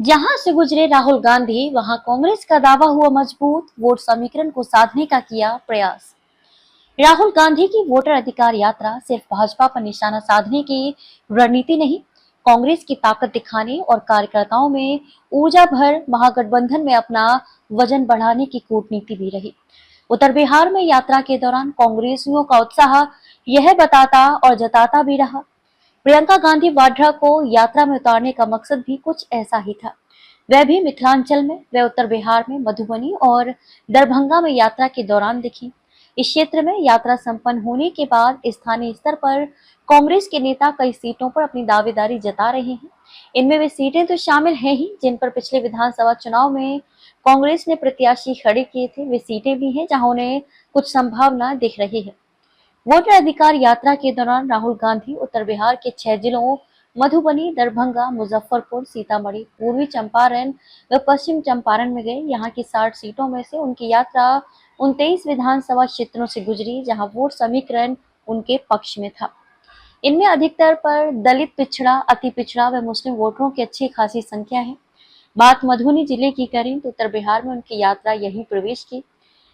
जहां से गुजरे राहुल गांधी, वहां कांग्रेस का दावा हुआ मजबूत, वोट समीकरण को साधने का किया प्रयास। राहुल गांधी की वोटर अधिकार यात्रा सिर्फ भाजपा पर निशाना साधने की रणनीति नहीं, कांग्रेस की ताकत दिखाने और कार्यकर्ताओं में ऊर्जा भर महागठबंधन में अपना वजन बढ़ाने की कूटनीति भी रही। उत्तर बिहार में यात्रा के दौरान कांग्रेसियों का उत्साह यह बताता और जताता भी रहा। प्रियंका गांधी वाड्रा को यात्रा में उतारने का मकसद भी कुछ ऐसा ही था। वह भी मिथिलांचल में, वह उत्तर बिहार में मधुबनी और दरभंगा में यात्रा के दौरान दिखी। इस क्षेत्र में यात्रा संपन्न होने के बाद स्थानीय स्तर पर कांग्रेस के नेता कई सीटों पर अपनी दावेदारी जता रहे हैं। इनमें वे सीटें तो शामिल हैं ही जिन पर पिछले विधानसभा चुनाव में कांग्रेस ने प्रत्याशी खड़े किए थे, वे सीटें भी हैं जहां उन्हें कुछ संभावना दिख रही है। वोटर अधिकार यात्रा के दौरान राहुल गांधी उत्तर बिहार के 6 जिलों मधुबनी, दरभंगा, मुजफ्फरपुर, सीतामढ़ी, पूर्वी चंपारण व पश्चिम चंपारण में गए। यहाँ की 60 सीटों में से उनकी यात्रा 29 विधानसभा क्षेत्रों से गुजरी, जहां वोट समीकरण उनके पक्ष में था। इनमें अधिकतर पर दलित, पिछड़ा, अति पिछड़ा व मुस्लिम वोटरों की अच्छी खासी संख्या है। बात मधुबनी जिले की करें तो उत्तर बिहार में उनकी यात्रा यहीं प्रवेश की।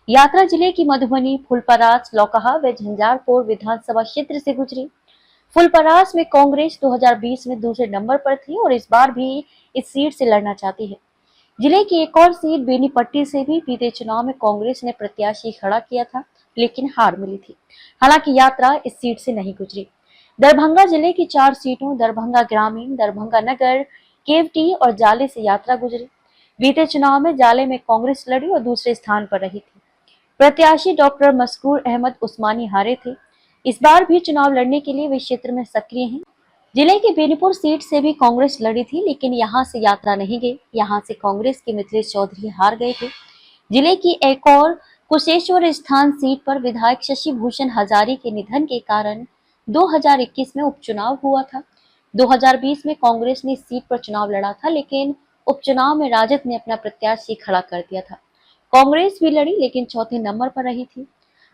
यात्रा जिले की मधुबनी, फुलपरास, लौकहा व झंझारपुर विधानसभा क्षेत्र से गुजरी। फुलपरास में कांग्रेस 2020 में दूसरे नंबर पर थी और इस बार भी इस सीट से लड़ना चाहती है। जिले की एक और सीट बेनीपट्टी से भी बीते चुनाव में कांग्रेस ने प्रत्याशी खड़ा किया था, लेकिन हार मिली थी। हालांकि यात्रा इस सीट से नहीं गुजरी। दरभंगा जिले की 4 सीटों दरभंगा ग्रामीण, दरभंगा नगर, केवटी और जाले से यात्रा गुजरी। बीते चुनाव में जाले में कांग्रेस लड़ी और दूसरे स्थान पर रही थी। प्रत्याशी डॉक्टर मस्कूर अहमद उस्मानी हारे थे। इस बार भी चुनाव लड़ने के लिए वे क्षेत्र में सक्रिय हैं। जिले की बेनीपुर सीट से भी कांग्रेस लड़ी थी, लेकिन यहां से यात्रा नहीं गई। यहां से कांग्रेस के मिथिलेश चौधरी हार गए थे। जिले की एक और कुशेश्वर स्थान सीट पर विधायक शशि भूषण हजारी के निधन के कारण 2021 में उपचुनाव हुआ था। 2020 में कांग्रेस ने इस सीट पर चुनाव लड़ा था, लेकिन उपचुनाव में राजद ने अपना प्रत्याशी खड़ा कर दिया था। कांग्रेस भी लड़ी, लेकिन चौथे नंबर पर रही थी।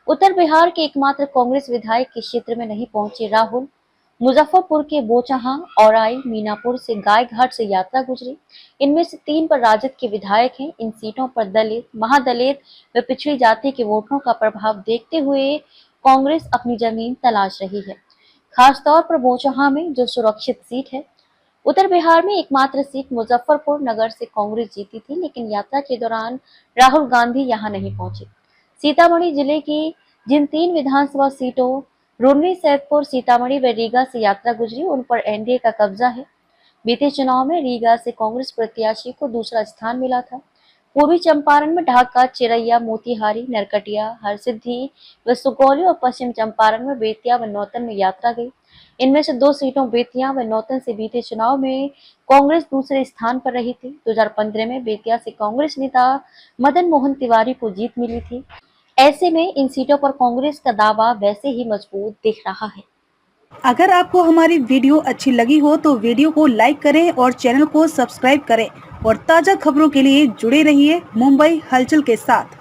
उत्तर बिहार के एकमात्र कांग्रेस विधायक के क्षेत्र में नहीं पहुंचे राहुल। मुजफ्फरपुर के बोचहां, औराई, मीनापुर से गायघाट से यात्रा गुजरी। इनमें से 3 पर राजद के विधायक हैं। इन सीटों पर दलित, महादलित व पिछड़ी जाति के वोटरों का प्रभाव देखते हुए कांग्रेस अपनी जमीन तलाश रही है, खासतौर पर बोचहां में जो सुरक्षित सीट है। उत्तर बिहार में एकमात्र सीट मुजफ्फरपुर नगर से कांग्रेस जीती थी, लेकिन यात्रा के दौरान राहुल गांधी यहां नहीं पहुंचे। सीतामढ़ी जिले की जिन 3 विधानसभा सीटों रुन्नी, सैदपुर, सीतामढ़ी व रीगा से यात्रा गुजरी, उन पर एनडीए का कब्जा है। बीते चुनाव में रीगा से कांग्रेस प्रत्याशी को दूसरा स्थान मिला था। पूर्वी चंपारण में ढाका, चिरैया, मोतिहारी, नरकटिया, हरसिद्धि व सुगौली और पश्चिम चंपारण में बेतिया व नौतन में यात्रा गई। इनमें से 2 सीटों बेतिया व नौतन से बीते चुनाव में कांग्रेस दूसरे स्थान पर रही थी। 2015 में बेतिया से कांग्रेस नेता मदन मोहन तिवारी को जीत मिली थी। ऐसे में इन सीटों पर कांग्रेस का दावा वैसे ही मजबूत दिख रहा है। अगर आपको हमारी वीडियो अच्छी लगी हो तो वीडियो को लाइक करें और चैनल को सब्सक्राइब करें और ताज़ा खबरों के लिए जुड़े रहिए मुंबई हलचल के साथ।